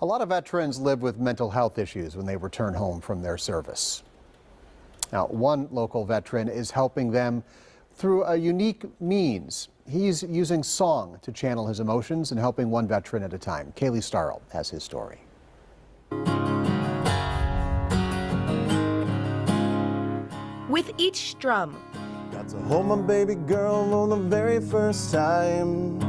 A lot of veterans live with mental health issues when they return home from their service. Now, one local veteran is helping them through a unique means. He's using song to channel his emotions and helping one veteran at a time. Kaylee Starl has his story. With each strum, got to hold my baby girl on the very first time,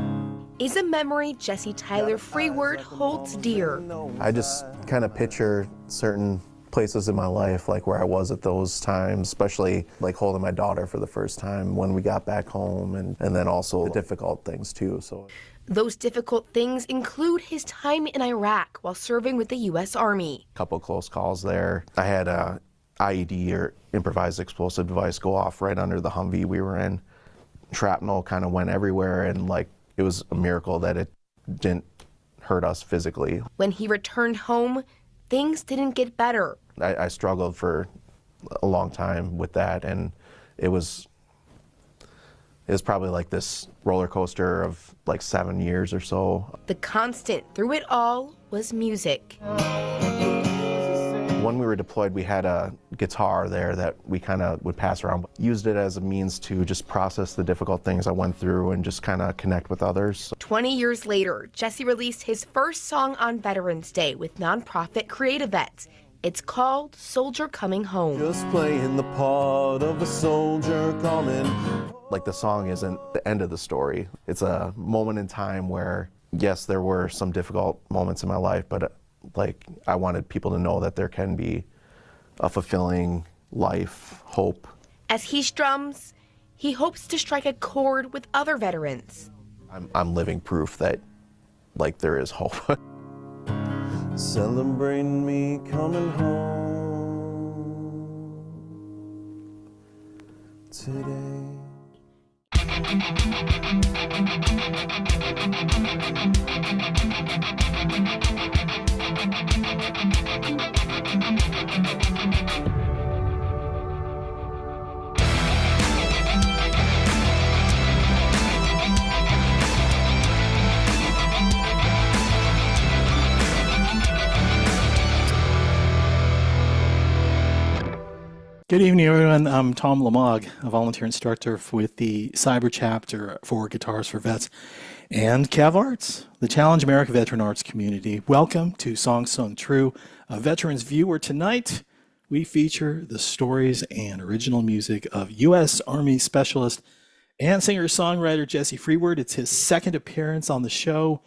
is a memory Jesse Tyler Frewerd holds dear. I just kind of picture certain places in my life, like where I was at those times, especially like holding my daughter for the first time when we got back home, and then also the difficult things too. So those difficult things include his time in Iraq while serving with the U.S. Army. a couple close calls there. I had a IED, or improvised explosive device, go off right under the Humvee we were in. Shrapnel kind of went everywhere, and like it was a miracle that it didn't hurt us physically. When he returned home, things didn't get better. I struggled for a long time with that, and it was probably like this roller coaster of like 7 years or so. The constant through it all was music. When we were deployed, we had a guitar there that we kind of would pass around. Used it as a means to just process the difficult things I went through and just kind of connect with others. 20 years later, Jesse released his first song on Veterans Day with nonprofit Creative Vets. It's called Soldier Coming Home. Just playing the part of a soldier coming. Like, the song isn't the end of the story. It's a moment in time where, yes, there were some difficult moments in my life, but like, I wanted people to know that there can be a fulfilling life, hope. As he strums, he hopes to strike a chord with other veterans. I'm living proof that, like, there is hope. Celebrating me coming home today. Good evening, everyone. I'm Tom Lamog, a volunteer instructor with the Cyber Chapter for Guitars for Vets and Cav Arts, the Challenge America Veteran Arts community. Welcome to Songs Sung True, a Veterans Viewer. Tonight, we feature the stories and original music of U.S. Army Specialist and singer-songwriter Jesse Frewerd. It's his second appearance on the show,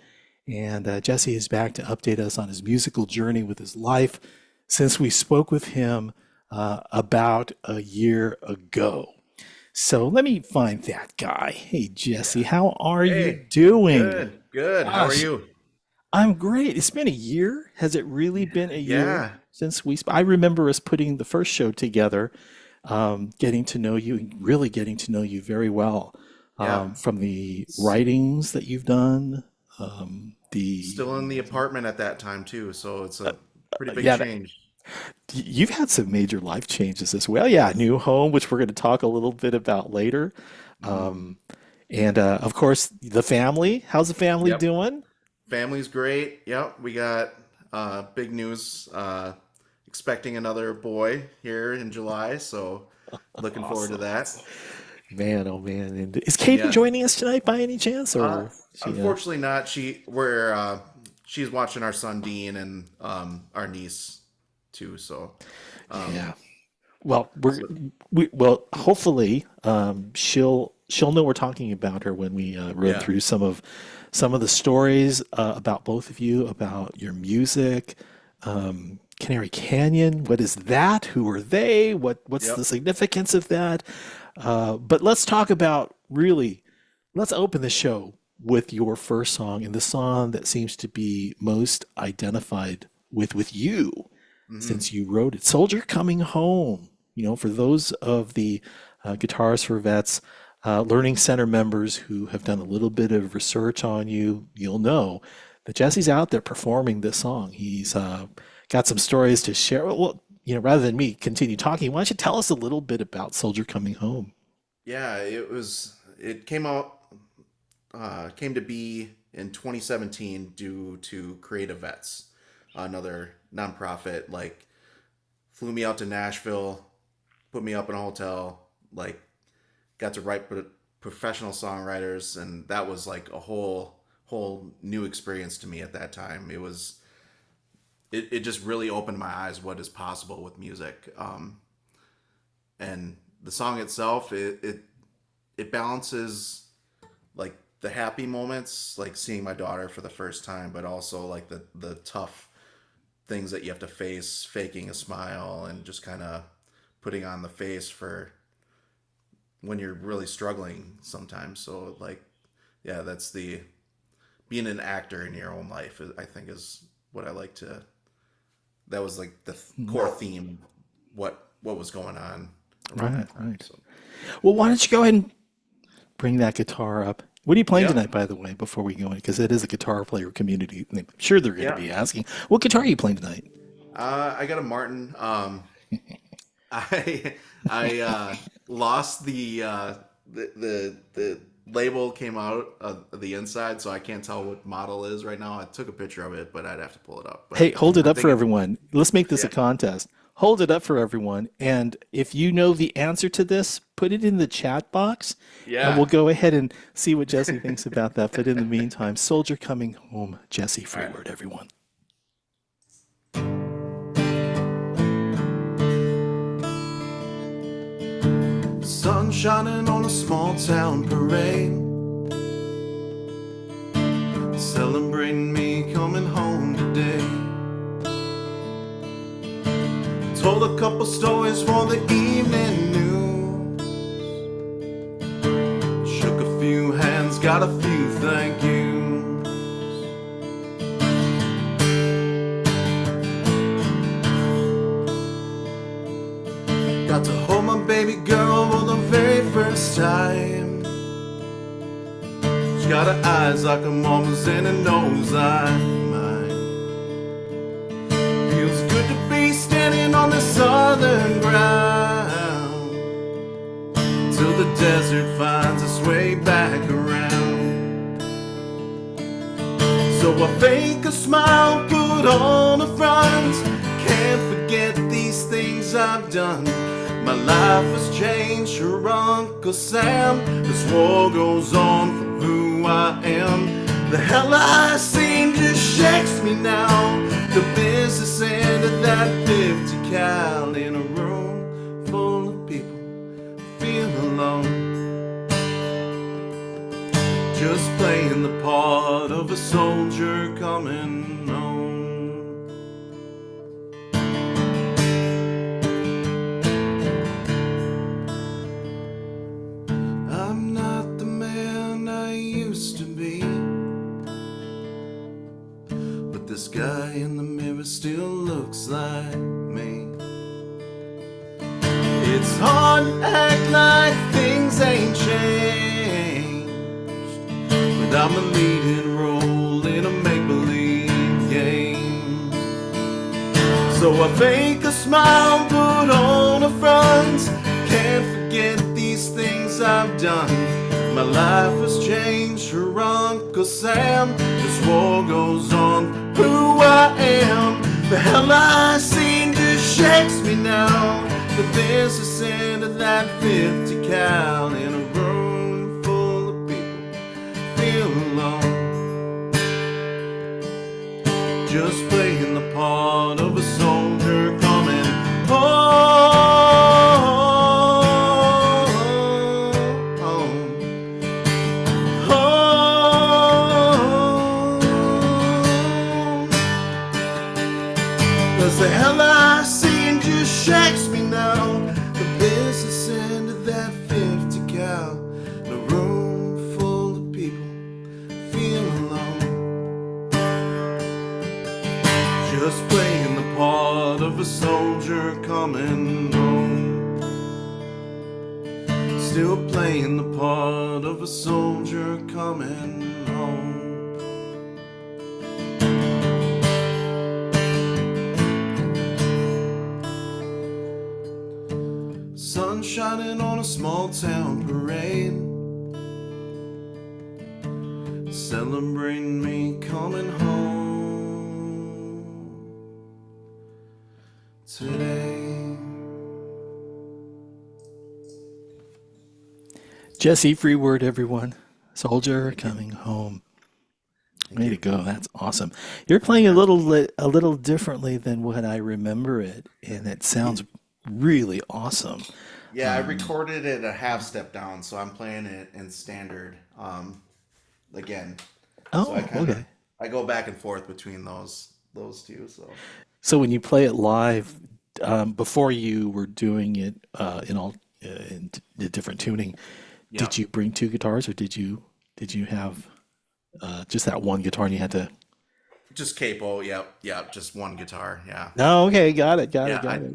and Jesse is back to update us on his musical journey with his life since we spoke with him about a year ago. So let me find that guy. Hey, Jesse, how are you doing? Good. How are you? I'm great. It's been a year. Has it really been a year since I remember us putting the first show together, getting to know you, really getting to know you very well, from the writings that you've done. Still in the apartment at that time too, so it's a pretty big change. You've had some major life changes as well. Yeah, new home, which we're going to talk a little bit about later. And of course, the family. How's the family doing? Family's great. Yep, we got big news. Expecting another boy here in July, so looking forward to that. Man, oh man. And is Katie joining us tonight by any chance? Or unfortunately not. She's watching our son Dean and our niece too, so well, well, hopefully she'll know we're talking about her when we run through some of the stories about both of you, about your music. Canary Canyon, what is that? Who are they? What's the significance of that? But let's talk about, let's open the show with your first song, and the song that seems to be most identified with you. Since you wrote it, Soldier Coming Home. You know, for those of the Guitars for Vets Learning Center members who have done a little bit of research on you, you'll know that Jesse's out there performing this song. He's got some stories to share. Well, rather than me continue talking, why don't you tell us a little bit about Soldier Coming Home? Yeah, it came to be in 2017 due to Creative Vets. another nonprofit, like flew me out to Nashville, put me up in a hotel, like got to write with professional songwriters, and that was like a whole new experience to me at that time. It just really opened my eyes what is possible with music. And the song itself, it balances like the happy moments, like seeing my daughter for the first time, but also like the tough things that you have to face, faking a smile and just kind of putting on the face for when you're really struggling sometimes. So like, yeah, that's being an actor in your own life, I think, is what I like to. That was like the core theme. What was going on around that time. Right. So. Well, why don't you go ahead and bring that guitar up? What are you playing Yeah. tonight, by the way, before we go in? Because it is a guitar player community. I'm sure they're going to Yeah. be asking, what guitar are you playing tonight? I got a Martin. I lost the label came out of the inside, so I can't tell what model it is right now. I took a picture of it, but I'd have to pull it up. But Hey, hold it I'm up for thinking- everyone. Let's make this a Yeah. contest. Hold it up for everyone. And if you know the answer to this, put it in the chat box. Yeah. And we'll go ahead and see what Jesse thinks about that. But in the meantime, Soldier Coming Home, Jesse Frewerd, everyone. Sun shining on a small town parade, celebrating me coming home today. Told a couple stories for the evening news, shook a few hands, got a few thank yous. Got to hold my baby girl for the very first time. She's got her eyes like her mama's and her nose like mine. Feels good to be standing on the southern ground, till the desert finds its way back around. So I fake a smile, put on a front, can't forget these things I've done. My life has changed for Uncle Sam. This war goes on for who I am. The hell I seen just shakes me now. The business end of that 50 cal in a room full of people feel alone. Just playing the part of a soldier coming home. I'm not the man I used to be, but this guy in the mirror still looks like me. It's hard to act like things ain't changed, but I'm a leading role in a make-believe game. So I fake a smile, put on a front, can't forget these things I've done. My life has changed for Uncle Sam. This war goes on for who I am. The hell I seen just shakes me now. But there's a scent of that 50 cal in a room full of people feel alone. Just playing the part of a soldier coming home. Cause the hell I seen just shakes me now. The business end of that 50 cal in a room full of people feel alone. Just playing the part of a soldier coming home. Still playing the part of a soldier coming home. Sun shining on a small town parade, celebrating me coming home. today. Jesse Frewerd, everyone. Soldier coming home. Way to go. That's awesome. You're playing a little differently than what I remember it, and it sounds really awesome. Yeah, I recorded it a half step down, so I'm playing it in standard again. So Oh, okay. I go back and forth between those two. So when you play it live, before you were doing it in different tuning, Yeah. did you bring two guitars, or did you have just that one guitar and you had to? Just capo, yep, just one guitar, yeah. No, okay, got it.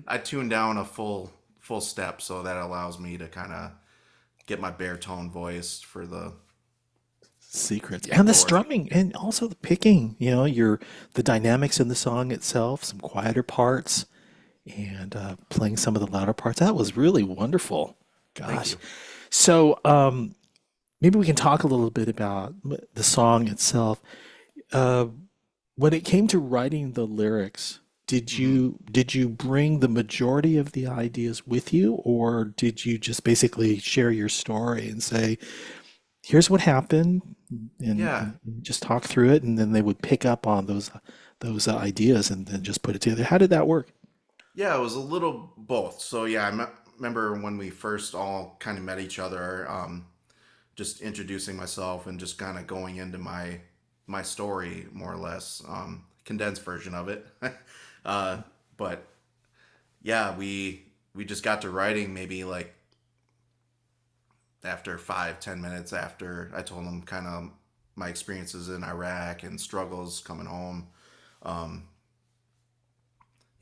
I tuned down a full step, so that allows me to kind of get my baritone voice for the Secrets and the strumming and also the picking. The dynamics in the song itself, some quieter parts, and playing some of the louder parts. That was really wonderful. Gosh. So maybe we can talk a little bit about the song itself. When it came to writing the lyrics, did you bring the majority of the ideas with you, or did you just basically share your story and say, here's what happened, and just talk through it, and then they would pick up on those ideas and then just put it together? How did that work? Yeah, it was a little both. So yeah, remember when we first all kind of met each other, just introducing myself and just kind of going into my story, more or less, condensed version of it. But yeah, we just got to writing maybe like after 5-10 minutes after I told them kind of my experiences in Iraq and struggles coming home.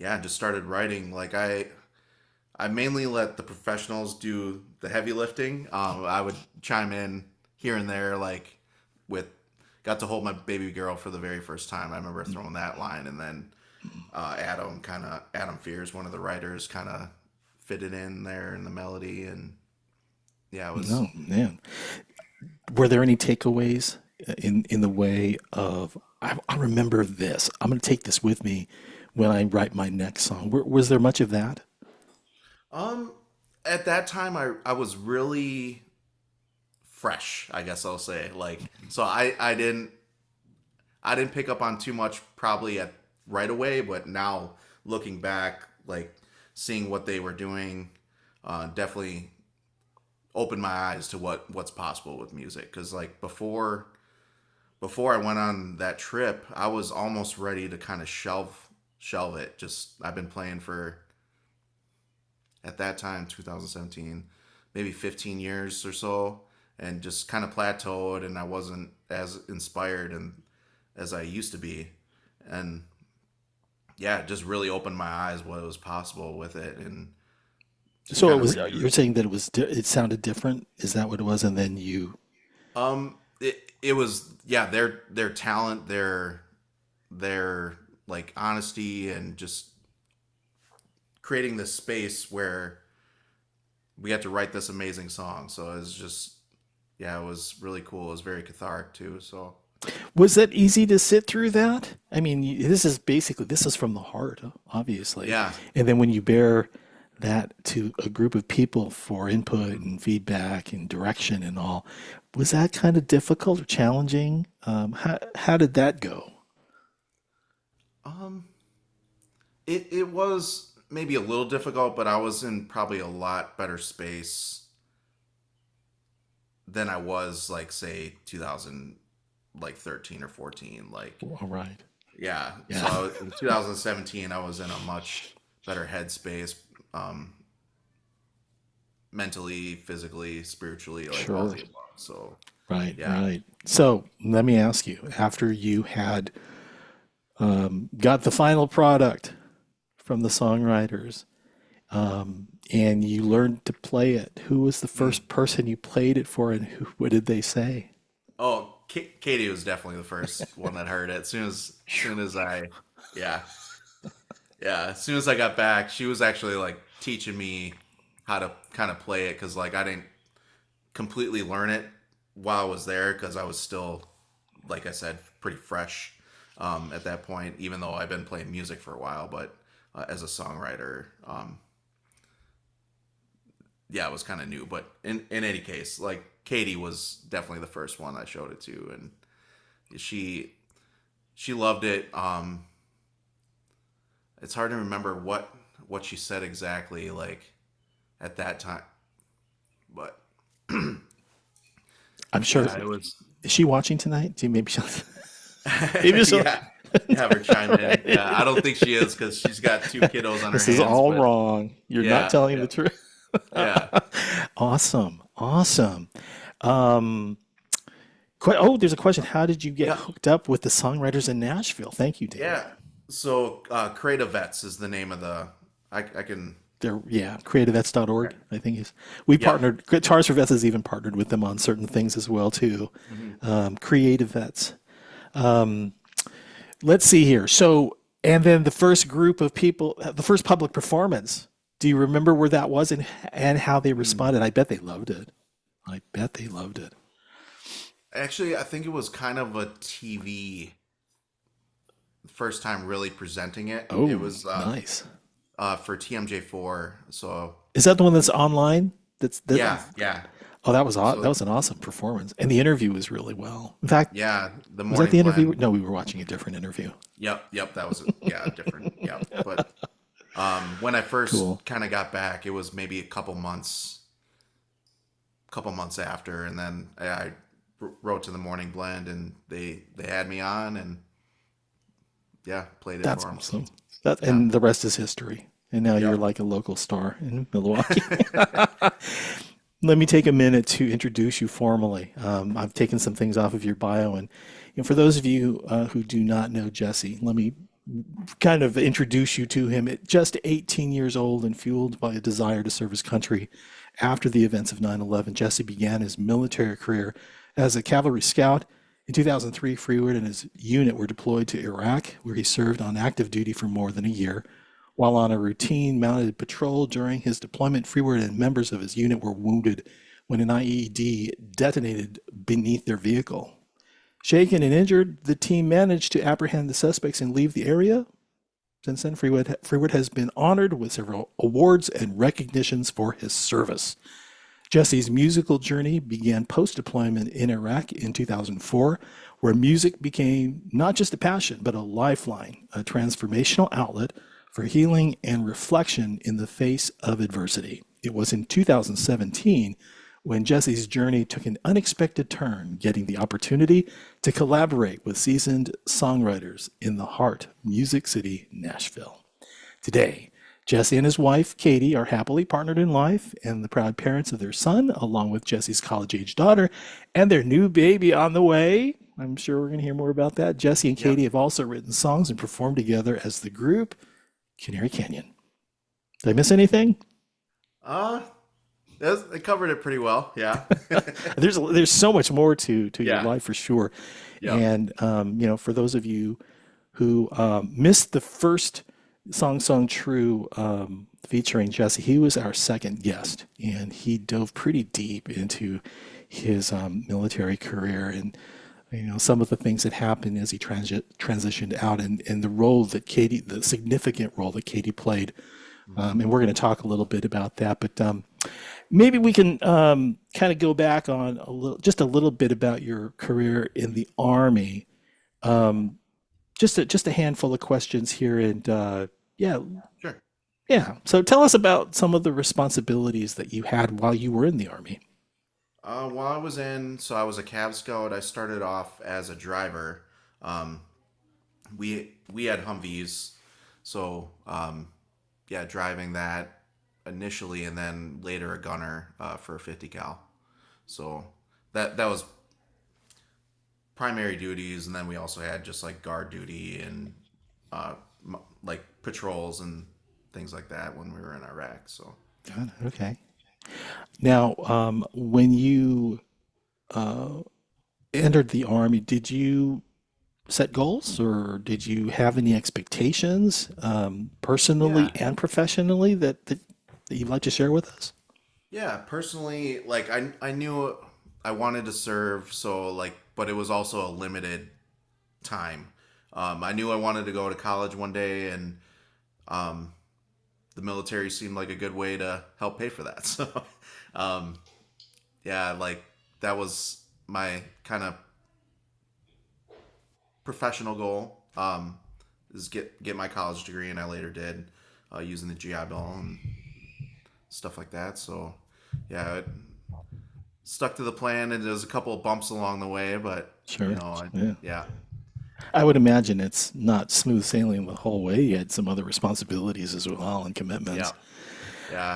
Just started writing. Like I mainly let the professionals do the heavy lifting. I would chime in here and there, like got to hold my baby girl for the very first time. I remember throwing that line, and then Adam Fears, one of the writers, kind of fitted in there in the melody, and yeah, it was. Oh man, were there any takeaways in the way of I remember this? I'm going to take this with me when I write my next song. Was there much of that? At that time, I was really fresh, I guess I'll say. Like, so I didn't pick up on too much probably right away, but now looking back, like seeing what they were doing, definitely opened my eyes to what's possible with music. Because like before I went on that trip, I was almost ready to kind of shelve it. Just I've been playing for, at that time, 2017, maybe 15 years or so, and just kind of plateaued, and I wasn't as inspired as I used to be. And yeah, it just really opened my eyes what was possible with it. And so it was. You're saying that it sounded different. Is that what it was? And then you. It was their talent, their like honesty, and just creating this space where we had to write this amazing song. So it was just, it was really cool. It was very cathartic too. So was that easy to sit through that? I mean, this is from the heart, obviously. Yeah. And then when you bear that to a group of people for input and feedback and direction and all, was that kind of difficult or challenging? How did that go? It was maybe a little difficult, but I was in probably a lot better space than I was, like, say 2013 or 14. Like, All right. yeah. So in 2017, I was in a much better headspace, mentally, physically, spiritually, like all the above. So Right, yeah. right. So let me ask you, after you had got the final product from the songwriters, and you learned to play it, who was the first person you played it for, and what did they say? Oh, Katie was definitely the first one that heard it. As soon as I, as soon as I got back, she was actually like teaching me how to kind of play it, because like I didn't completely learn it while I was there, because I was still, like I said, pretty fresh at that point, even though I've been playing music for a while. But as a songwriter. Yeah, it was kind of new, but in any case, like Katie was definitely the first one I showed it to, and she loved it. It's hard to remember what she said exactly, like at that time, but I'm sure. yeah, it was. Is she watching tonight? Maybe she'll. Maybe she'll. Yeah, have her chime in. Yeah, I don't think she is because she's got 2 kiddos on her hands. This is all but wrong. You're yeah, not telling yeah. the truth. Yeah. Awesome. There's a question. How did you get hooked up with the songwriters in Nashville? Thank you, Dave. Yeah. So Creative Vets is the name of the. I can. Creativevets.org, I think is. We partnered. Guitars for Vets has even partnered with them on certain things as well too. Creative Vets. Let's see here. So, and then the first group of people, the first public performance. Do you remember where that was and how they responded? I bet they loved it. Actually, I think it was kind of a TV. First time really presenting it. Oh, it was nice. For TMJ4. So is that the one that's online? Yeah. Oh, that was that was an awesome performance, and the interview was really well. In fact, yeah, was that the interview? No, we were watching a different interview. Yep, that was different. Yeah, but when I first kind of got back, it was maybe a couple months after, and then I wrote to the Morning Blend, and they had me on, and played it That's for them. Awesome. And the rest is history. And now you're like a local star in Milwaukee. Let me take a minute to introduce you formally. I've taken some things off of your bio, and for those of you who do not know Jesse, let me kind of introduce you to him. At just 18 years old and fueled by a desire to serve his country after the events of 9/11, Jesse began his military career as a cavalry scout. In 2003, Frewerd and his unit were deployed to Iraq, where he served on active duty for more than a year. While on a routine mounted patrol during his deployment, Frewerd and members of his unit were wounded when an IED detonated beneath their vehicle. Shaken and injured, the team managed to apprehend the suspects and leave the area. Since then, Frewerd has been honored with several awards and recognitions for his service. Jesse's musical journey began post-deployment in Iraq in 2004, where music became not just a passion, but a lifeline, a transformational outlet for healing and reflection in the face of adversity. It was in 2017 when Jesse's journey took an unexpected turn, getting the opportunity to collaborate with seasoned songwriters in the heart of Music City, Nashville. Today, Jesse and his wife, Katie, are happily partnered in life and the proud parents of their son, along with Jesse's college-age daughter and their new baby on the way. I'm sure we're going to hear more about that. Jesse and Katie have also written songs and performed together as the group Canary Canyon. Did I miss anything? They covered it pretty well. Yeah. There's so much more to your life for sure. Yeah. And for those of you who missed the first Song True featuring Jesse, he was our second guest, and he dove pretty deep into his military career and some of the things that happened as he transitioned out, and the role that the significant role that Katie played. And we're going to talk a little bit about that, but maybe we can kind of go back on just a little bit about your career in the Army. Just a handful of questions here, and Sure. Yeah. So tell us about some of the responsibilities that you had while you were in the Army. While I was I was a Cav Scout. I started off as a driver. We had Humvees, so driving that initially, and then later a gunner for a 50 cal. So that was primary duties, and then we also had just like guard duty and like patrols and things like that when we were in Iraq. So okay. Now, when you entered the Army, did you set goals, or did you have any expectations, personally and professionally, that you'd like to share with us? Yeah, personally, like I knew I wanted to serve, but it was also a limited time. I knew I wanted to go to college one day, and the military seemed like a good way to help pay for that. So, yeah, like that was my kind of professional goal. Is get my college degree, and I later did using the GI Bill and stuff like that. So, yeah, it stuck to the plan, and there was a couple of bumps along the way, but Sure. you know, yeah. I would imagine it's not smooth sailing the whole way. You had some other responsibilities as well and commitments. Yeah.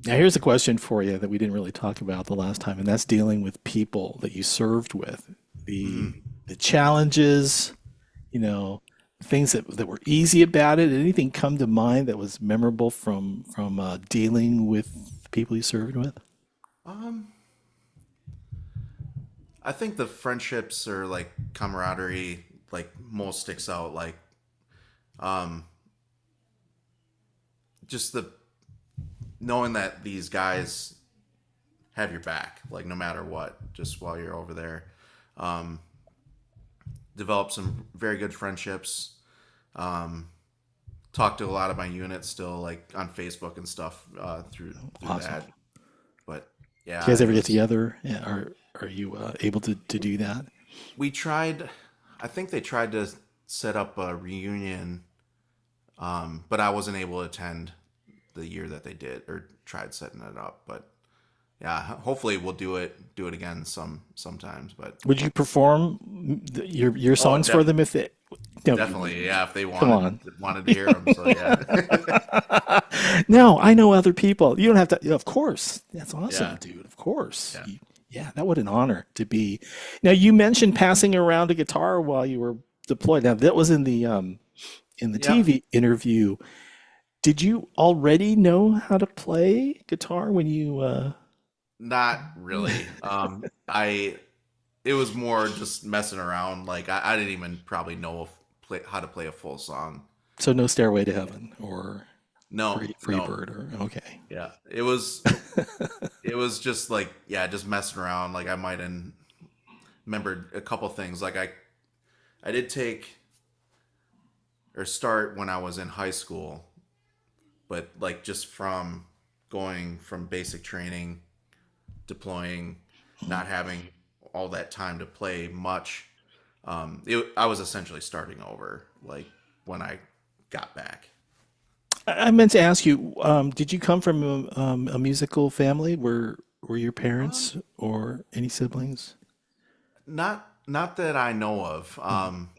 Now, here's a question for you that we didn't really talk about the last time, and that's dealing with people that you served with. The challenges, you know, things that were easy about it. Anything come to mind that was memorable from dealing with the people you served with? I think the friendships or like camaraderie like most sticks out. Like, just the knowing that these guys have your back, like no matter what, just while you're over there. Developed some very good friendships. Talked to a lot of my units still, like on Facebook and stuff through Awesome. that. But yeah, Do you guys ever it get was- together? Yeah, are you able to do that? we tried. I think they tried to set up a reunion, but I wasn't able to attend the year that they did or tried setting it up. But yeah, hopefully we'll do it again sometimes. But Would you perform your songs for them if they? No, definitely, yeah, if they on. wanted to hear them. So yeah, No, I know other people. You don't have to. Yeah, of course, that's awesome, Yeah. dude. Of course. Yeah. Yeah, that would an honor to be. Now you mentioned passing around a guitar while you were deployed. Now that was in the TV interview. Did you already know how to play guitar when you? not really. It was more just messing around. Like I didn't even probably know how to play a full song. So no Stairway to Heaven or No, Free no. Bird or okay. Yeah, it was just like, yeah, just messing around. Like I might have remembered a couple things. Like I did take or start when I was in high school, but like just from going from basic training, deploying, not having all that time to play much. I was essentially starting over like when I got back. I meant to ask you, did you come from a musical family? Were your parents or any siblings? Not that I know of.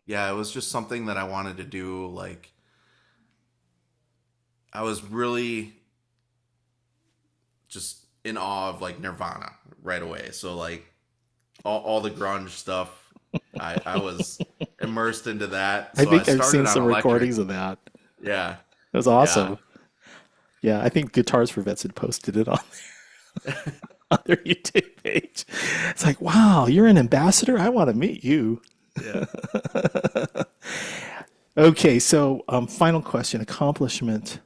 Yeah, it was just something that I wanted to do. Like, I was really just in awe of like Nirvana right away. So like all the grunge stuff, I was immersed into that. I So think I've started seen on some electric. recordings of that. Yeah, It was awesome. Yeah, I think Guitars for Vets had posted it on on their YouTube page. It's like, wow, you're an ambassador? I want to meet you. yeah. Okay, so final question, accomplishment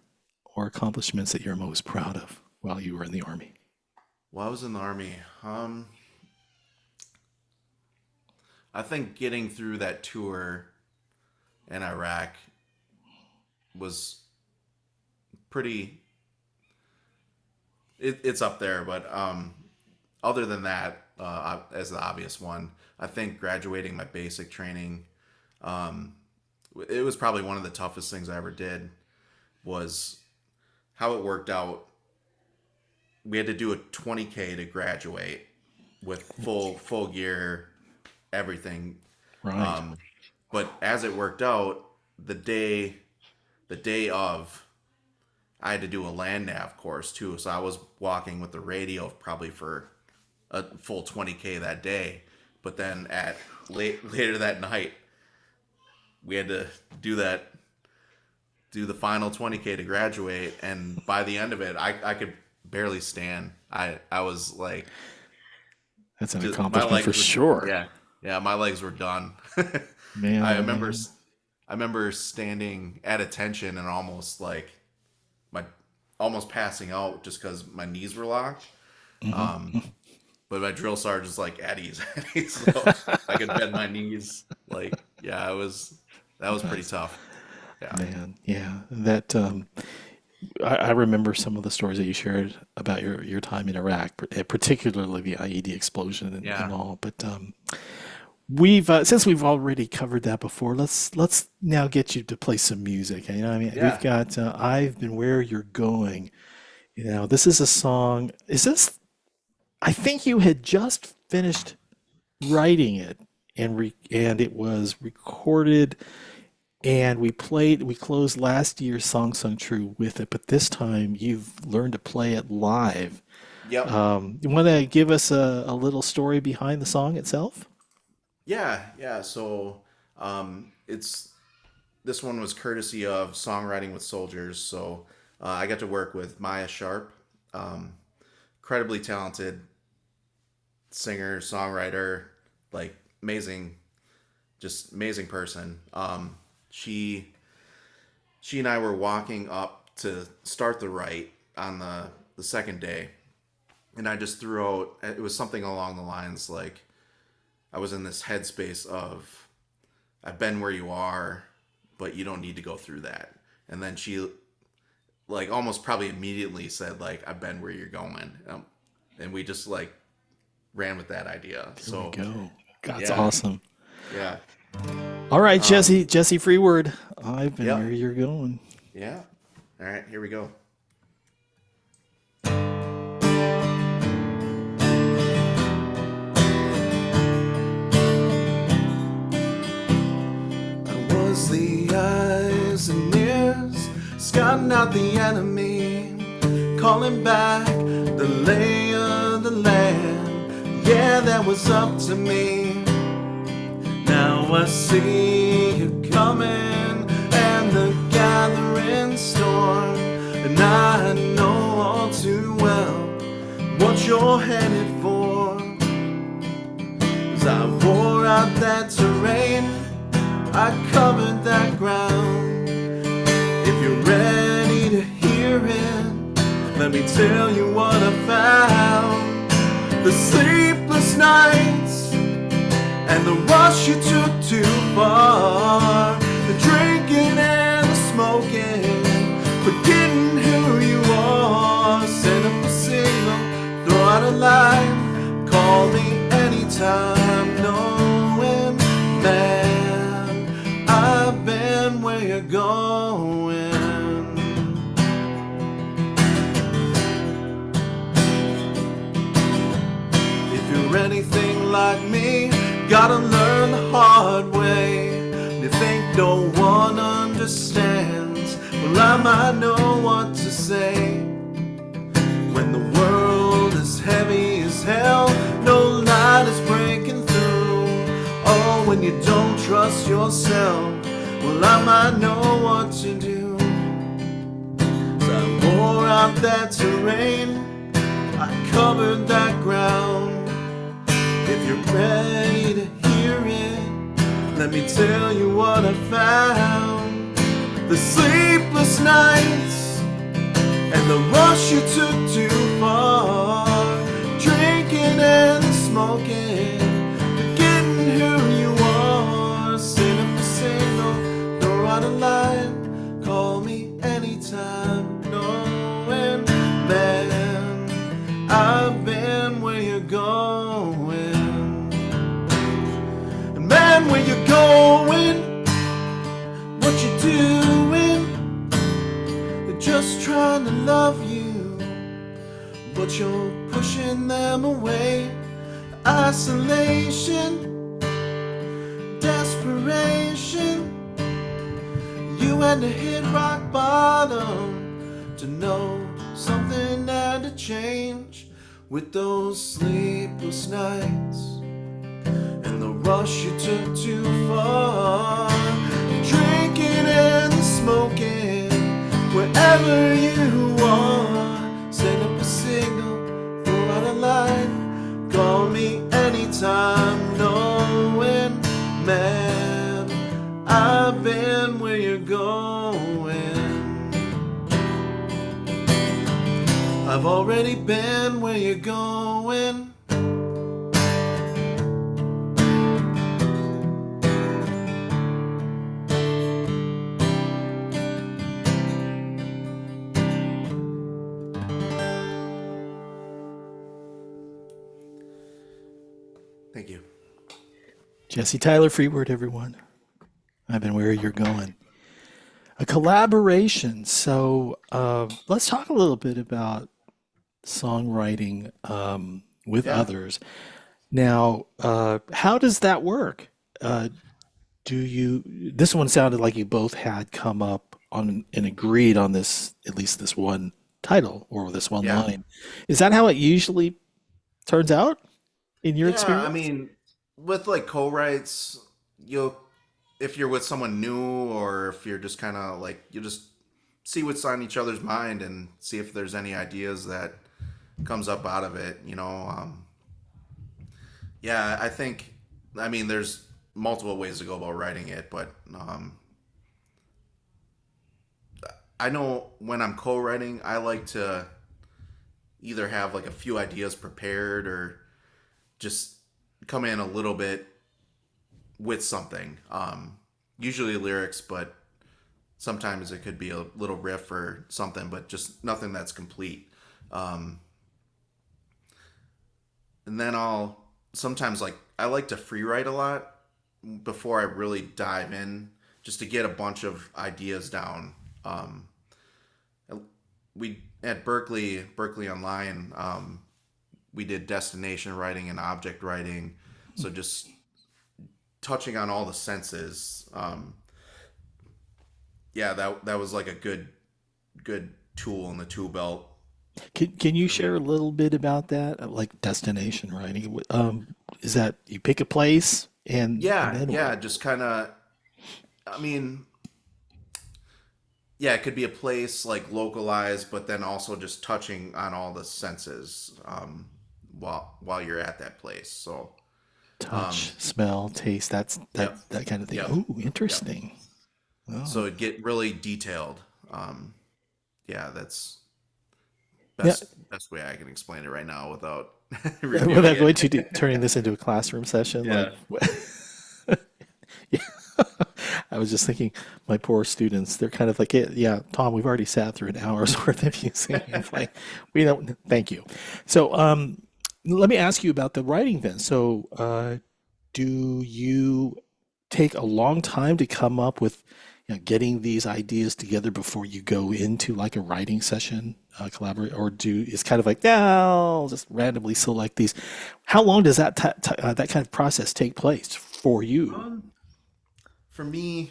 or accomplishments that you're most proud of while you were in the Army? Well, I was in the Army. I think getting through that tour in Iraq was pretty. It's up there, but other than that, as the obvious one, I think graduating my basic training, it was probably one of the toughest things I ever did. Was how it worked out. We had to do a 20K to graduate with full gear, everything. Right. But as it worked out, the day of, I had to do a land nav course too. So I was walking with the radio probably for a full 20K that day. But then later that night, we had to do the final 20K to graduate. And by the end of it, I could barely stand. I was like, That's an just- my accomplishment legs for were- sure. Yeah, my legs were done. Man, I oh, remember man. I remember standing at attention and almost passing out just because my knees were locked. But my drill sergeant's like, at ease, so I could bend my knees. Like, yeah, that was pretty tough. Yeah. Man, yeah, that I remember some of the stories that you shared about your time in Iraq, particularly the IED explosion and all. But we've since we've already covered that before, let's now get you to play some music. You know, I mean, we've got "I've Been Where You're Going." You know, this is a song. Is this? I think you had just finished writing it, and it was recorded, and we closed last year's Song Sung True with it, but this time you've learned to play it live. Yep. You want to give us a little story behind the song itself? Yeah. So, this one was courtesy of Songwriting with Soldiers. So, I got to work with Maya Sharp, incredibly talented singer, songwriter, like just amazing person. She and I were walking up to start the write on the second day, and I just threw out, it was something along the lines like, I was in this headspace of, I've been where you are, but you don't need to go through that. And then she, like, almost probably immediately said, like, I've been where you're going. And we just, like, ran with that idea. There we go. That's yeah. awesome. Yeah. All right, Jesse Frewerd, I've been Yep. where you're going. Yeah. All right, here we go. I was the eyes and ears, scouting out the enemy, calling back the lay of the land. Yeah, that was up to me. Now I see you coming and the gathering storm, and I know all too well what you're headed for. As I wore out that terrain, I covered that ground. If you're ready to hear it, let me tell you what I found. The sleepless nights and the rush you took too far, the drinking and the smoking, forgetting who you are. Send up a signal, throw out a line, call me anytime, knowing, man, I've been where you're going. If you're anything like me, gotta learn the hard way. You think no one understands, well, I might know what to say. When the world is heavy as hell, no light is breaking through. Oh, when you don't trust yourself, well, I might know what to do. So I wore out that terrain, I covered that ground. If you're ready to hear it, let me tell you what I found. The sleepless nights and the rush you took too far, drinking and smoking, forgetting who you are. Send up a signal, throw out a line, call me anytime, knowing, man, I've been where you're going. Man, where you going? What you doing? They're just trying to love you, but you're pushing them away. Isolation, desperation. You had to hit rock bottom to know something had to change. With those sleepless nights and the rush you took too far, drinking and smoking, wherever you are. Send up a signal, throw out a line, call me anytime, knowing, man, I've been where you're going. I've already been where you're going. Jesse Tyler Frewerd, everyone. I've been where you're going. A collaboration. So let's talk a little bit about songwriting with Yeah. others. Now, how does that work? This one sounded like you both had come up on and agreed on this, at least this one title or this one Yeah. line. Is that how it usually turns out in your Yeah, I experience? mean, with like co-writes, you'll if you're with someone new or if you're just kind of like you just see what's on each other's mind and see if there's any ideas that comes up out of it, yeah, I mean, there's multiple ways to go about writing it, but I know when I'm co-writing, I like to either have like a few ideas prepared or just come in a little bit with something. Usually lyrics, but sometimes it could be a little riff or something, but just nothing that's complete. And then sometimes like I like to free write a lot before I really dive in, just to get a bunch of ideas down. We at Berkeley Online, we did destination writing and object writing, so just touching on all the senses. Yeah, that was like a good tool in the tool belt. Can you For me. share a little bit about that? Like destination writing? Is that you pick a place and Yeah, then yeah, what? just kind of. I mean, yeah, it could be a place like localized, but then also just touching on all the senses while you're at that place. So, um, Touch, smell, taste, yep, that kind of thing. yep, Oh, yep. interesting. So Oh. it get really detailed. Yeah, that's Yeah. best way I can explain it right now without Without revealing going it. to turning this into a classroom session, like, Yeah. yeah. I was just thinking, my poor students, they're kind of like, yeah, yeah, Tom, we've already sat through an hour's worth of using. It's like, we don't, thank you. So, let me ask you about the writing then. So, do you take a long time to come up with, getting these ideas together before you go into like a writing session, collaborate, or it's kind of like, yeah, I'll just randomly select these. How long does that kind of process take place for you? Um, for me,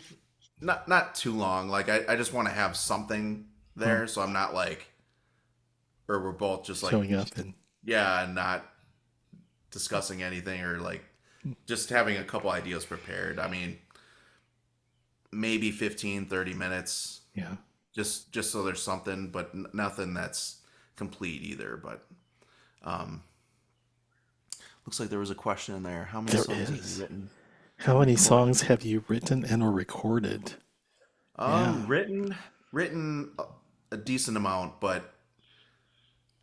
not too long. Like I just want to have something Huh, there, so I'm not like, or we're both just like, showing up and yeah, not discussing anything or like just having a couple ideas prepared. I mean, maybe 15-30 minutes, yeah, just so there's something, but nothing that's complete either. But um, looks like there was a question in there. How many there songs have you is. written How many and what? songs have you written and or recorded? Yeah. Written a decent amount, but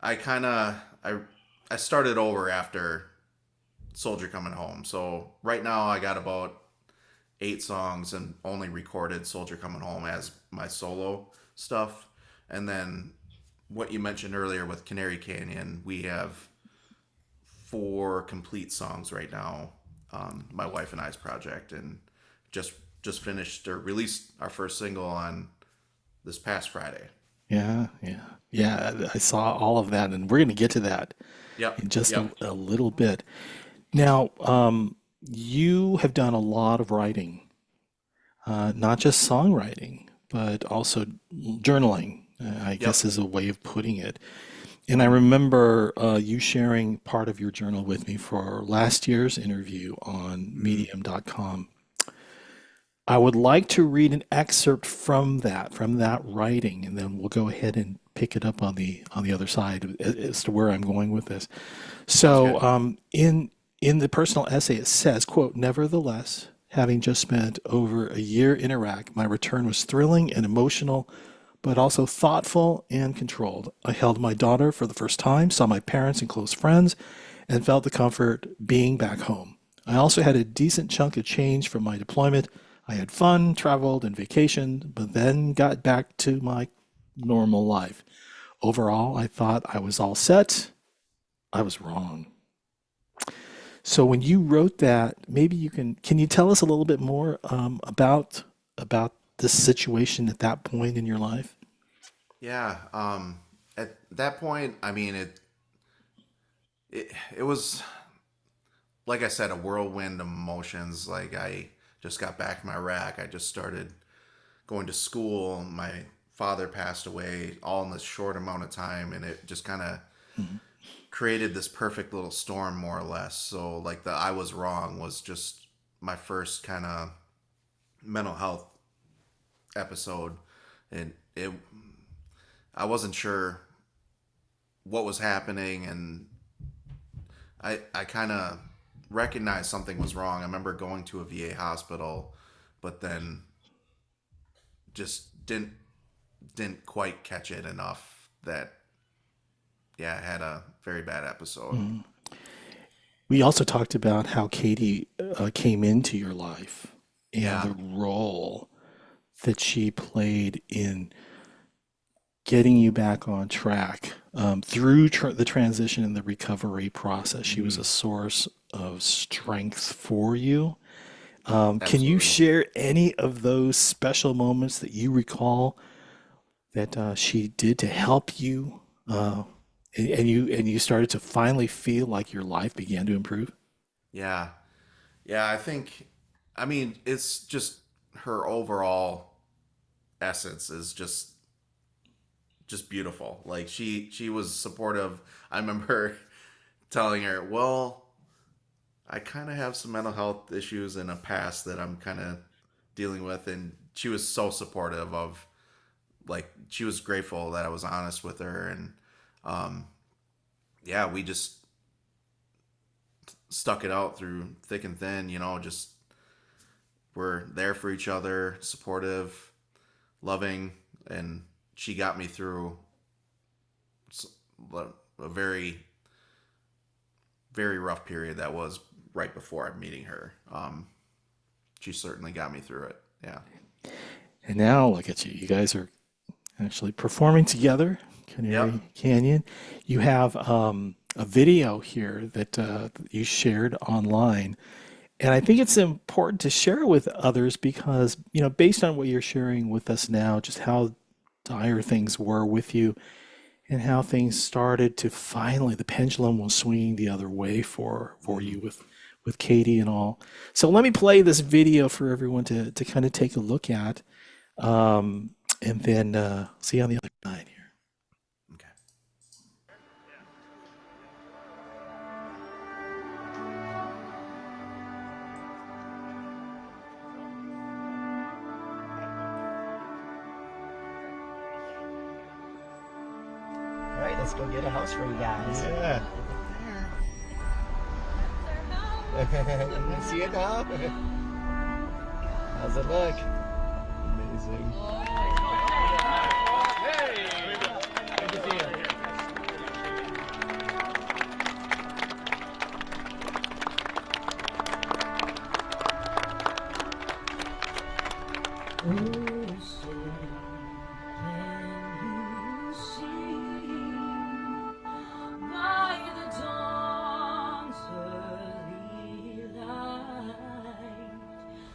I kind of I started over after Soldier Coming Home. So right now I got about 8 songs and only recorded Soldier Coming Home as my solo stuff. And then what you mentioned earlier with Canary Canyon, we have 4 complete songs right now. My wife and I's project, and just just finished or released our first single on this past Friday. Yeah, yeah, yeah. I saw all of that, and we're going to get to that Yep, in just yep. a little bit. Now, you have done a lot of writing, not just songwriting, but also journaling, I guess Yep. is a way of putting it. And I remember you sharing part of your journal with me for last year's interview on Hmm. medium.com. I would like to read an excerpt from that writing, and then we'll go ahead and pick it up on the other side as to where I'm going with this. Sounds So, good. in the personal essay, it says, "quote Nevertheless, having just spent over a year in Iraq, my return was thrilling and emotional, but also thoughtful and controlled. I held my daughter for the first time, saw my parents and close friends, and felt the comfort being back home. I also had a decent chunk of change from my deployment. I had fun, traveled, and vacationed, but then got back to my normal life. Overall, I thought I was all set. I was wrong." So when you wrote that, maybe can you tell us a little bit more about this situation at that point in your life? Yeah. At that point, I mean, it was, like I said, a whirlwind of emotions. Like, I just got back from Iraq. I just started going to school. My father passed away all in this short amount of time, and it just kind of created this perfect little storm, more or less. So, like, the I was wrong was just my first kind of mental health episode, and I wasn't sure what was happening, and I kind of recognized something was wrong. I remember going to a VA hospital, but then just didn't quite catch it enough that, yeah, I had a very bad episode. We also talked about how Katie came into your life and Yeah. the role that she played in getting you back on track through the transition and the recovery process. She was a source of strength for you. Can you Absolutely. share any of those special moments that you recall that she did to help you, and you started to finally feel like your life began to improve? Yeah. Yeah, I mean, it's just her overall essence is just beautiful. Like, she was supportive. I remember telling her, "Well, I kind of have some mental health issues in a past that I'm kind of dealing with," and she was so supportive of, like, she was grateful that I was honest with her, and yeah, we just stuck it out through thick and thin, just we're there for each other, supportive, loving, and she got me through a very, very rough period that was right before I'm meeting her. She certainly got me through it. Yeah. And now look at you. You guys are actually performing together, Canary Yep. Canyon. You have a video here that you shared online. And I think it's important to share it with others because, based on what you're sharing with us now, just how dire things were with you and how things started to finally, the pendulum was swinging the other way for you with Katie and all. So let me play this video for everyone to kind of take a look at, and then see you on the other side here. Okay. All right, let's go get a house for you guys. Yeah. You see it now? How's it look? Amazing. Good to see you.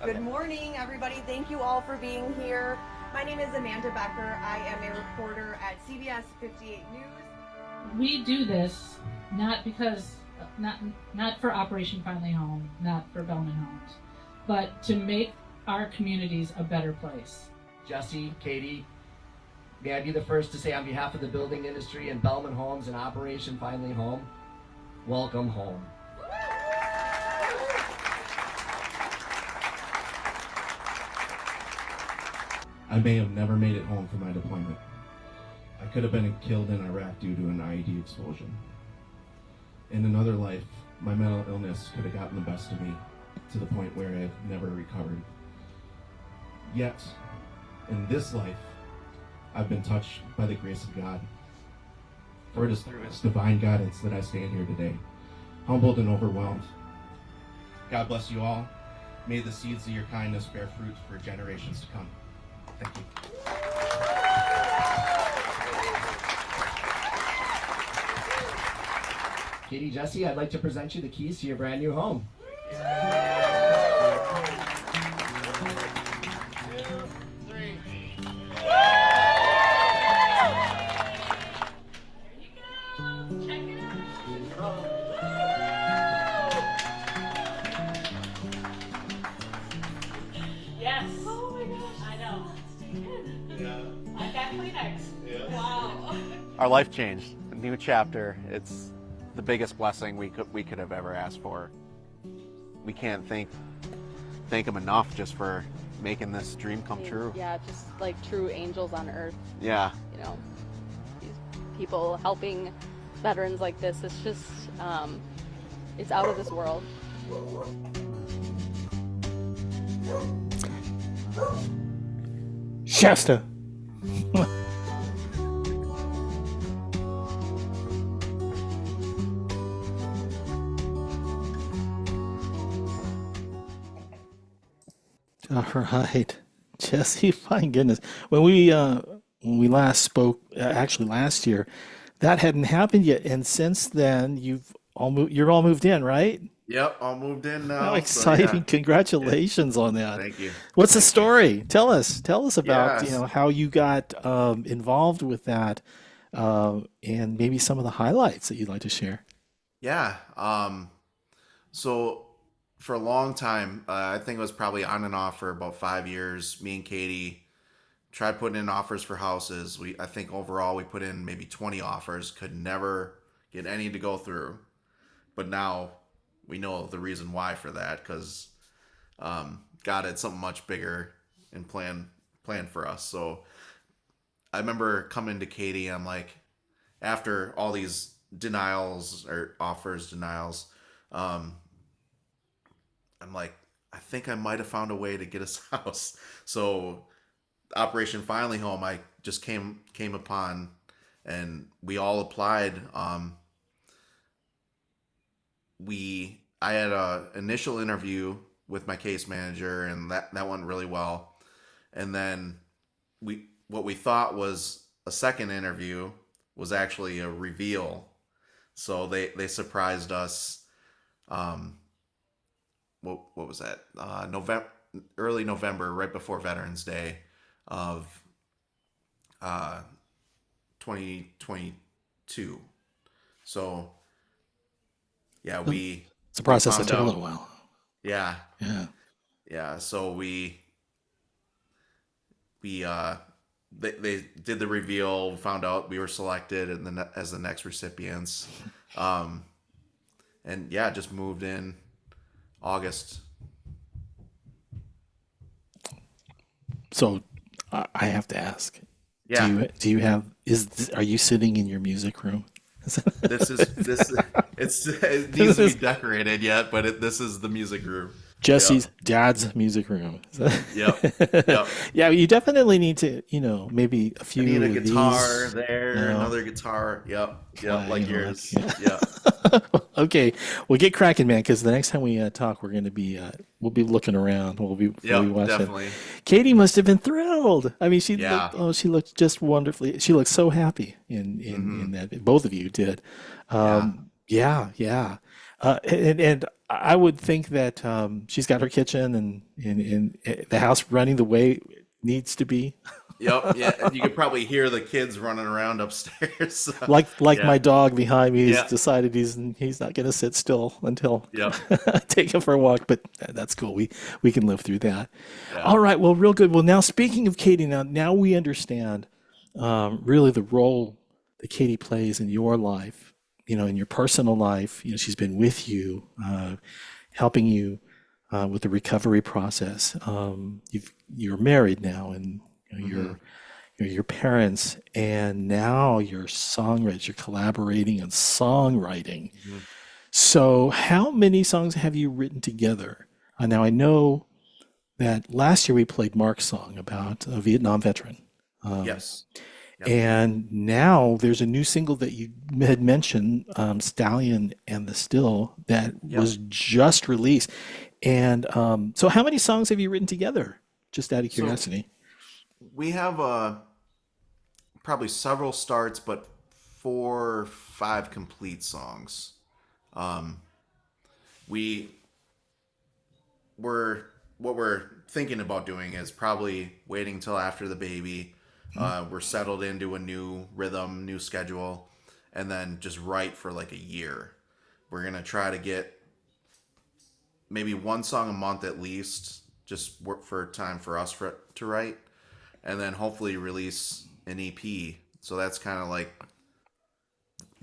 Good morning, everybody. Thank you all for being here. My name is Amanda Becker. I am a reporter at CBS 58 News. We do this not because, not for Operation Finally Home, not for Bellman Homes, but to make our communities a better place. Jesse, Katie, may I be the first to say on behalf of the building industry and Bellman Homes and Operation Finally Home, welcome home. I may have never made it home from my deployment. I could have been killed in Iraq due to an IED explosion. In another life, my mental illness could have gotten the best of me to the point where I've never recovered. Yet, in this life, I've been touched by the grace of God. For it is through His divine guidance that I stand here today, humbled and overwhelmed. God bless you all. May the seeds of your kindness bear fruit for generations to come. Thank you. Katie, Jesse, I'd like to present you the keys to your brand new home. Yes. Oh my gosh. I know. Yeah. I got Kleenex. Yeah. Wow. Our life changed. A new chapter. It's the biggest blessing we could have ever asked for. We can't thank them enough just for making this dream come true. Yeah, just like true angels on earth. Yeah. You know, these people helping veterans like this. It's just, it's out of this world. Shasta. All right, Jesse. My goodness, when we last spoke, actually last year, that hadn't happened yet, and since then you're all moved in, right? Yep, all moved in now. How so, exciting! yeah. Congratulations on that. Thank you. What's the story? Tell us about Yes. how you got involved with that, and maybe some of the highlights that you'd like to share. Yeah. So for a long time, I think it was probably on and off for about 5 years. Me and Katie tried putting in offers for houses. I think overall we put in maybe 20 offers, could never get any to go through. But now we know the reason why for that, because God had something much bigger and planned for us. So I remember coming to Katie, I'm like, after all these denials, I'm like, I think I might have found a way to get us a house. So Operation Finally Home, I just came upon, and we all applied. I had a initial interview with my case manager, and that went really well. And then what we thought was a second interview was actually a reveal. So they surprised us. What was that? Early November, right before Veterans Day of 2022. So yeah, It's a process that found took a out. little while. Yeah, Yeah. So they did the reveal, found out we were selected, and then as the next recipients, and yeah, just moved in August. So I have to ask. Yeah. Do you have? Are you sitting in your music room? It needs to be decorated yet, but this is the music room. Jesse's dad's music room. Yep. Yeah, you definitely need to, maybe a few I need a of guitar these. there, another guitar. Yep, like yours. Yeah. Okay, well, get cracking, man, because the next time we talk, we'll be looking around. We'll be watching. Definitely. Katie must have been thrilled. I mean, she Yeah. she looked just wonderfully. She looked so happy in that. Both of you did. Yeah. And I would think that she's got her kitchen and the house running the way it needs to be. Yep. Yeah. You could probably hear the kids running around upstairs. Like Yeah. my dog behind me has Yeah. decided he's not going to sit still until Yep. I take him for a walk. But that's cool. We can live through that. Yeah. All right. Well, real good. Well, now speaking of Katie, now we understand really the role that Katie plays in your life. In your personal life. She's been with you, helping you with the recovery process. You're married now, and you're your parents, and now you're songwriters. You're collaborating on songwriting. So, how many songs have you written together? Now, I know that last year we played Mark's song about a Vietnam veteran. Yes. Yep. And now there's a new single that you had mentioned, Stallion and the Still, that was just released. And so how many songs have you written together? Just out of curiosity. We have probably several starts, but 4 or 5 complete songs. What we're thinking about doing is probably waiting till after the baby. We're settled into a new rhythm, new schedule, and then just write for like a year. We're going to try to get maybe one song a month at least, just work for time for us to write, and then hopefully release an EP. So that's kind of like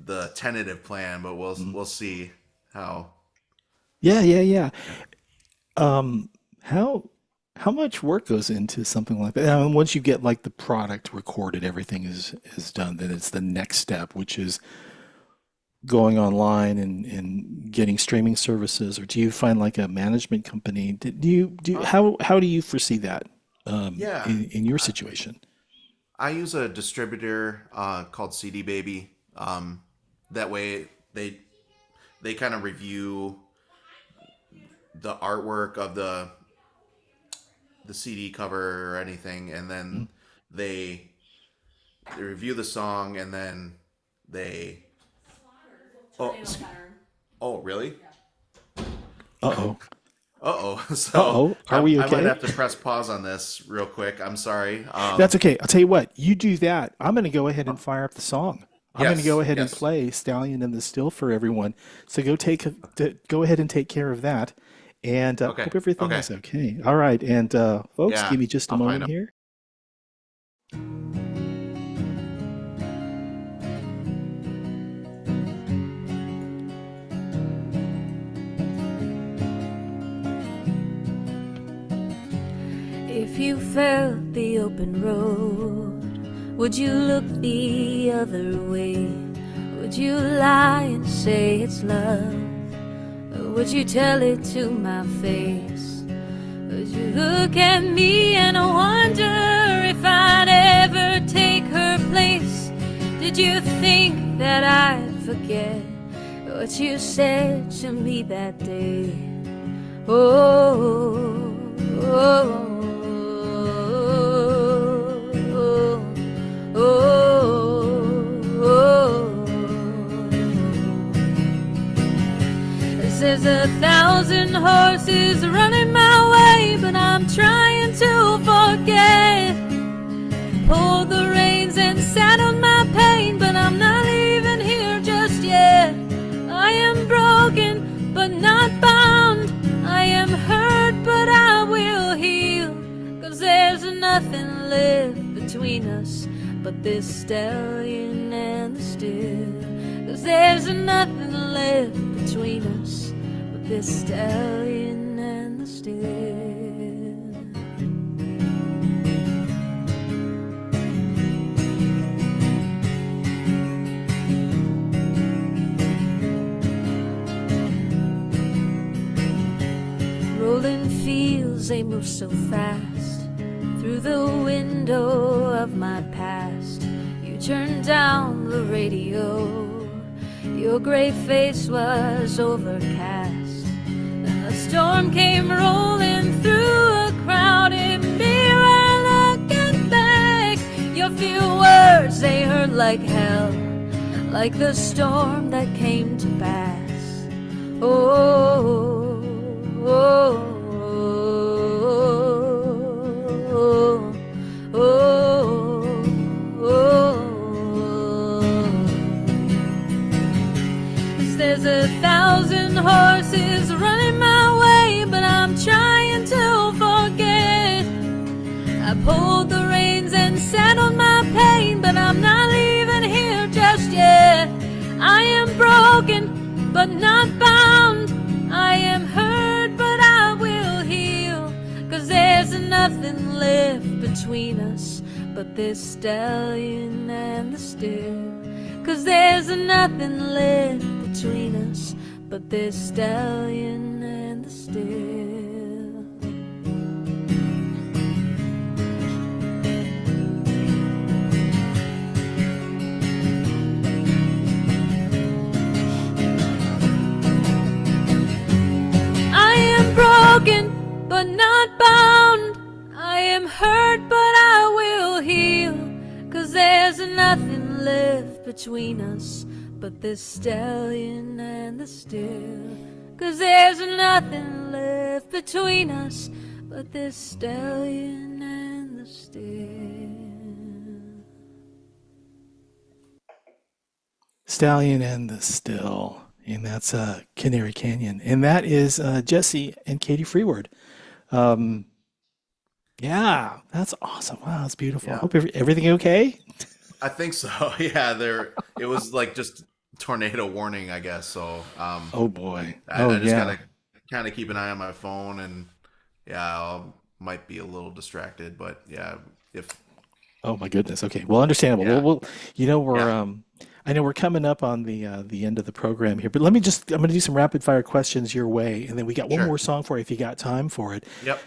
the tentative plan, but we'll see how. Yeah. How much work goes into something like that? I mean, once you get like the product recorded, everything is done, then it's the next step, which is going online and getting streaming services, or do you find like a management company? How do you foresee that in your situation? I use a distributor called CD Baby. That way they kind of review the artwork of the CD cover or anything, and then they review the song, and then they oh really? Uh-oh. So Are we okay? I might have to press pause on this real quick. I'm sorry. That's okay. I'll tell you what, you do that. I'm going to go ahead and fire up the song. I'm going to go ahead and play Stallion in the Still for everyone. So go ahead and take care of that. And hope everything is okay. All right. And folks, give me just a moment here. If you felt the open road, would you look the other way? Would you lie and say it's love? Or would you tell it to my face? Would you look at me and wonder if I'd ever take her place? Did you think that I'd forget what you said to me that day? There's 1,000 horses running my way, but I'm trying to forget. Pulled the reins and saddled my pain, but I'm not leaving here just yet. I am broken, but not bound. I am hurt, but I will heal. 'Cause there's nothing left between us but this stallion and the still. 'Cause there's nothing left between us but this stallion and the still. Rolling fields, they move so fast. Through the window of my past, you turned down the radio. Your gray face was overcast, and the storm came rolling through a crowded mirror. Looking back, your few words, they hurt like hell, like the storm that came to pass. There's 1,000 horses running my way, but I'm trying to forget. I pulled the reins and saddled my pain, but I'm not leaving here just yet. I am broken, but not bound. I am hurt, but I will heal. 'Cause there's nothing left between us but this stallion and the still. 'Cause there's nothing left between us but this stallion and the still. I am broken but not bound. I am hurt but I will heal. 'Cause there's nothing left between us but this stallion and the still. 'Cause there's nothing left between us but this stallion and the still. Stallion and the Still, and that's Canary Canyon, and that is Jesse and Katie Frewerd. Yeah, that's awesome. Wow, that's beautiful. Yeah. I hope everything okay. I think so. Yeah, it was like just tornado warning, I guess. So Oh boy. I just yeah. gotta kind of keep an eye on my phone, and yeah, I might be a little distracted, but yeah, if Oh my goodness. Okay. Well, understandable. Yeah. Well, we're Yeah. I know we're coming up on the end of the program here, but I'm going to do some rapid fire questions your way, and then we got one Sure. more song for you if you got time for it. Yep.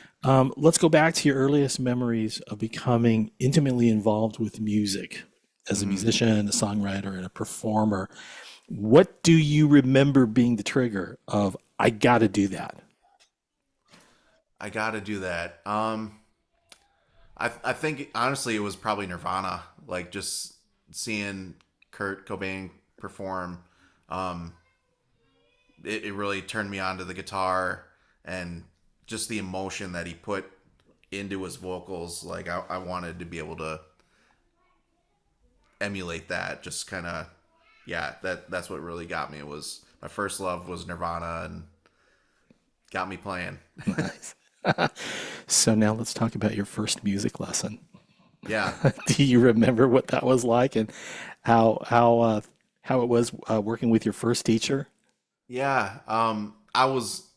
Let's go back to your earliest memories of becoming intimately involved with music as a musician, a songwriter, and a performer. What do you remember being the trigger of, I got to do that? I gotta do that. I think honestly it was probably Nirvana. Like just seeing Kurt Cobain perform, it really turned me on to the guitar and just the emotion that he put into his vocals. Like I wanted to be able to emulate that. Just kind of, yeah. That's what really got me. It was my first love was Nirvana and got me playing. Nice. So now let's talk about your first music lesson. Yeah. Do you remember what that was like and how it was working with your first teacher? Yeah. I was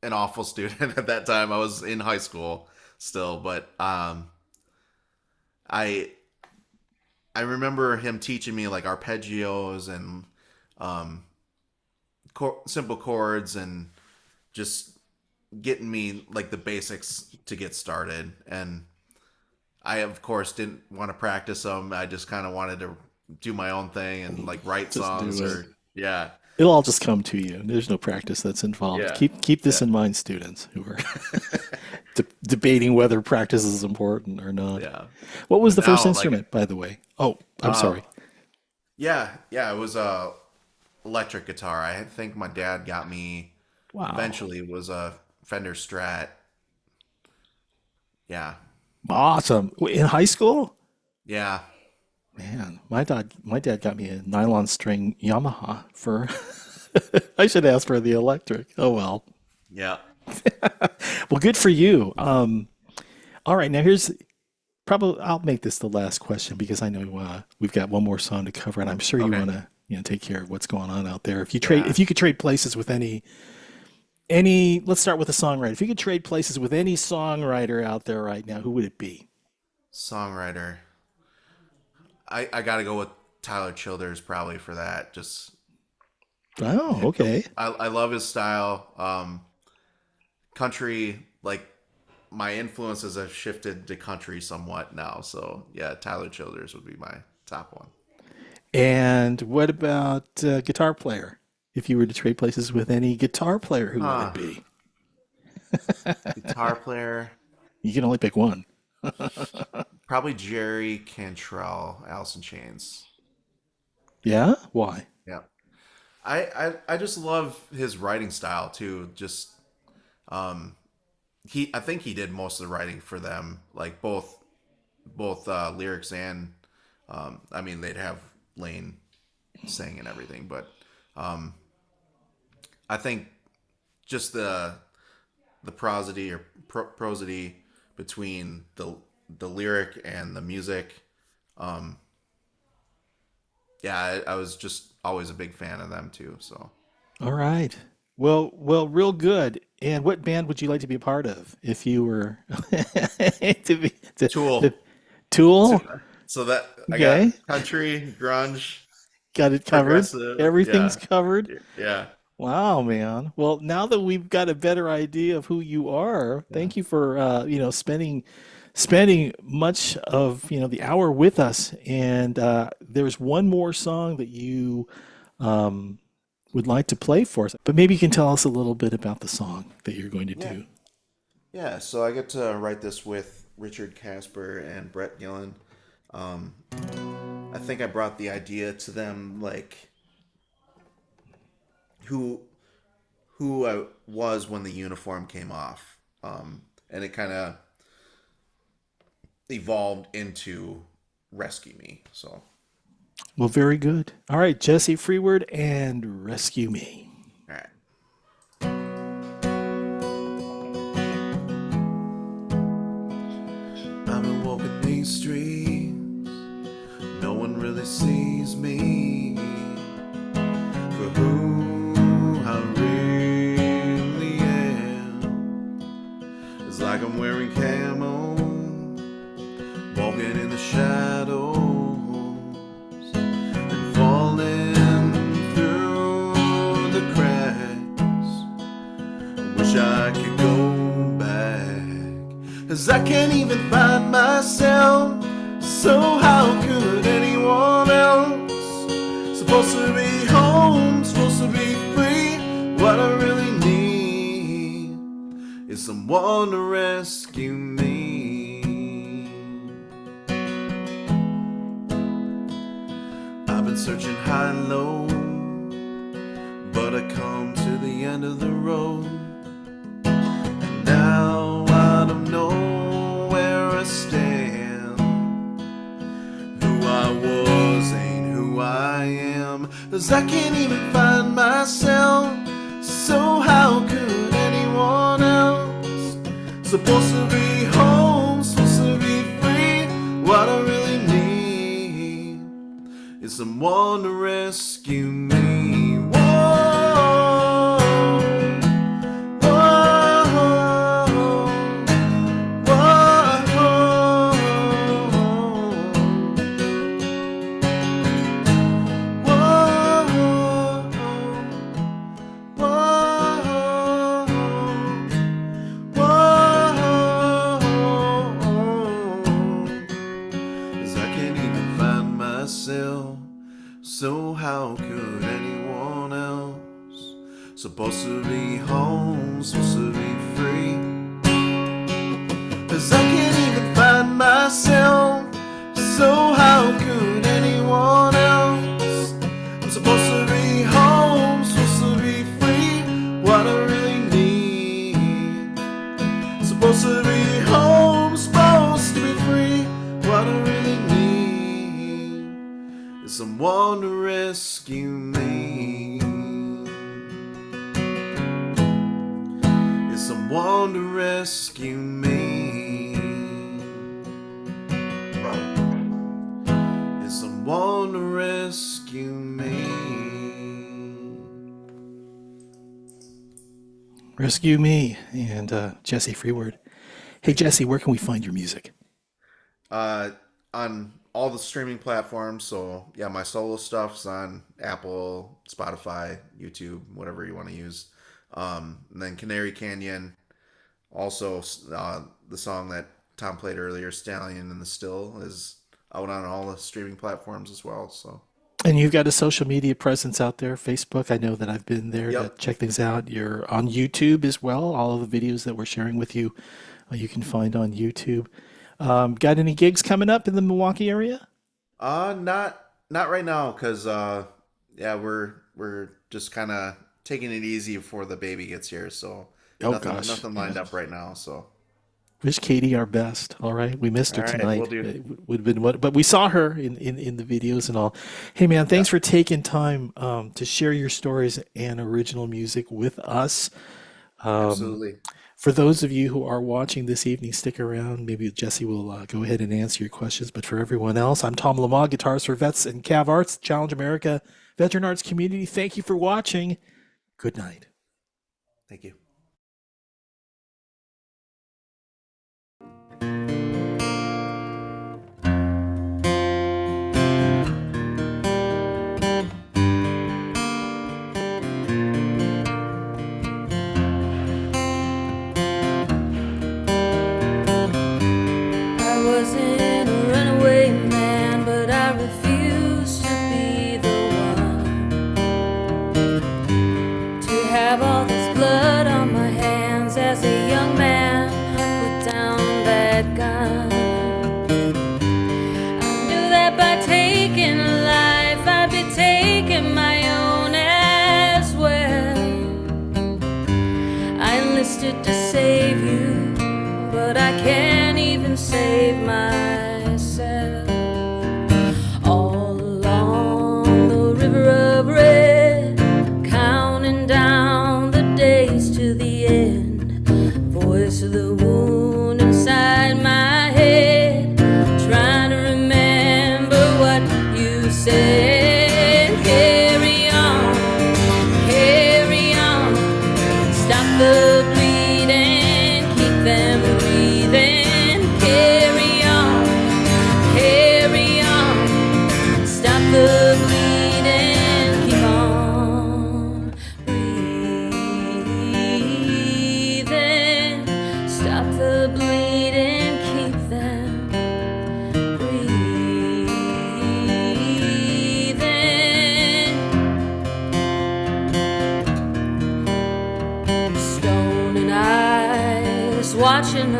an awful student at that time. I was in high school still, but I remember him teaching me like arpeggios and simple chords and just getting me like the basics to get started. And I of course didn't want to practice them. I just kind of wanted to do my own thing and like write Just songs do it. or yeah. It'll all just come to you. There's no practice that's involved. Yeah. Keep this in mind, students who are debating whether practice is important or not. Yeah. What was the But first now, like, instrument, by the way? Oh, I'm sorry. Yeah, it was a electric guitar. I think my dad got me. Wow. Eventually, was a Fender Strat. Yeah, Awesome. In high school? yeah, Man, my dad got me a nylon string Yamaha for I should ask for the electric. Oh well. yeah. Well, good for you. All right, now here's probably I'll make this the last question because I know we've got one more song to cover, and I'm sure you Okay. want to take care of what's going on out there. If you could trade places with any, let's start with a songwriter. If you could trade places with any songwriter out there right now, who would it be? Songwriter. I got to go with Tyler Childers probably for that. Just Oh, okay. I love his style. Country, like my influences have shifted to country somewhat now. So yeah, Tyler Childers would be my top one. And what about guitar player? If you were to trade places with any guitar player, who would it be? Guitar player. You can only pick one. Probably Jerry Cantrell, Alice in Chains. Yeah? Why? Yeah. I just love his writing style too. Just I think he did most of the writing for them, like both lyrics and I mean they'd have Lane sing and everything, but I think just the prosody or prosody between the lyric and the music. Yeah, I was just always a big fan of them too. So, All right. Well, real good. And what band would you like to be a part of if you were Tool. Tool? So that I Okay. got country, grunge, Got it covered. progressive. Everything's Yeah. covered. Yeah. Wow, man. Well, now that we've got a better idea of who you are, thank you for spending much of the hour with us. And there's one more song that you would like to play for us, but maybe you can tell us a little bit about the song that you're going to do. Yeah. So I get to write this with Richard Casper and Brett Gillen. I think I brought the idea to them like who I was when the uniform came off, and it kind of evolved into Rescue Me. So, Well, very good. All right, Jesse Frewerd and Rescue Me. all right. I've been walking these streets, no one really sees me for who I really am. It's like I'm wearing camo, walking in the shadows and falling through the cracks. Wish I could go back, 'cause I can't even find myself. So how could anyone else? Supposed to be home, supposed to be free. What I really need is someone to rescue me. I've been searching high and low, but I come to the end of the road. And now I don't know where I stand. Who I was ain't who I am, 'cause I can't even find myself. So how could anyone else? Supposed to be home, supposed to be free. What I really need is someone to rescue me. Whoa, whoa, so how could anyone else? Supposed to be home, supposed to be free. 'Cause I can't even find myself. So how could anyone else? I'm supposed to be home, supposed to be free. What I really need. Supposed to be home, supposed to be free. What I really need is someone to rescue me. Is someone to rescue me. Is someone to rescue me. Rescue Me and Jesse Frewerd. Hey, Jesse, where can we find your music? On all the streaming platforms. So yeah, my solo stuff's on Apple, Spotify, YouTube, whatever you want to use. And then Canary Canyon, also the song that Tom played earlier, Stallion and the Still, is out on all the streaming platforms as well. So. And you've got a social media presence out there, Facebook. I know that I've been there Yep. to check things out. You're on YouTube as well. All of the videos that we're sharing with you, you can find on YouTube. Got any gigs coming up in the Milwaukee area? Not right now, because yeah, we're just kind of taking it easy before the baby gets here. So nothing lined up right now. So. Wish Katie our best. All right, we missed her All right, tonight. will do. It would have been what, but we saw her in the videos and all. Hey man, thanks for taking time to share your stories and original music with us. Absolutely. For those of you who are watching this evening, stick around. Maybe Jesse will go ahead and answer your questions. But for everyone else, I'm Tom Lamont, guitarist for Vets and Cav Arts, Challenge America, Veteran Arts Community. Thank you for watching. Good night. Thank you. I wasn't a runaway man, but I refused to be the one to have all this blood on my hands. As a young man, I put down that gun. I knew that by taking life, I'd be taking my own as well.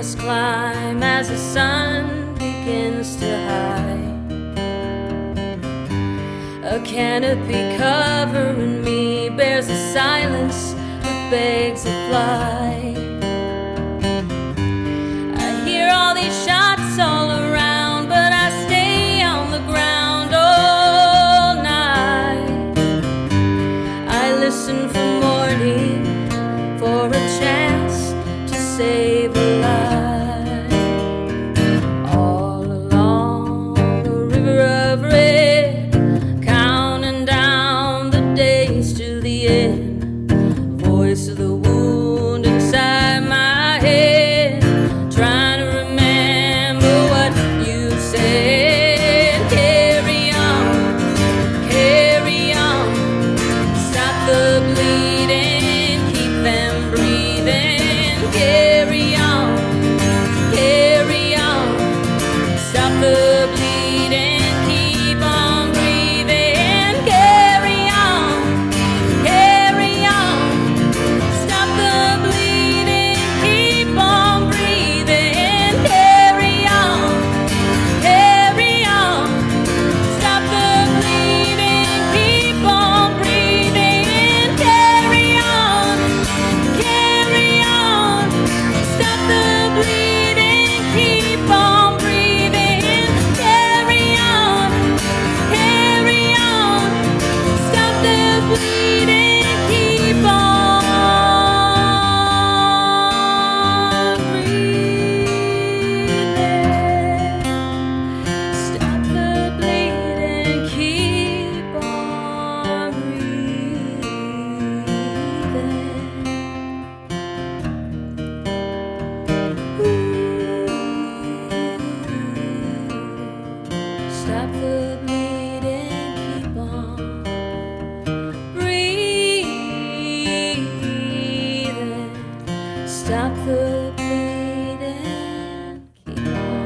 must climb as the sun begins to hide. A canopy covering me bears a silence that begs to fly. I hear all these shots all around, but I stay on the ground all night. I listen for morning, for a chance to save a life. All along the river of red, counting down the days to the end. Voice of the wound inside my head, trying to remember what you said. Carry on, stop the bleeding, keep them breathing. Carry on, stop the bleeding, keep on breathing. Carry on, stop the bleeding, keep on breathing. Carry on, stop the bleeding, keep on breathing. Carry on, stop the bleeding, keep on breathing. Carry on, stop the bleeding, keep on breathing. Stop the bleeding, keep on breathing. Stop the bleeding, keep on breathing. Stop the bleeding, keep on.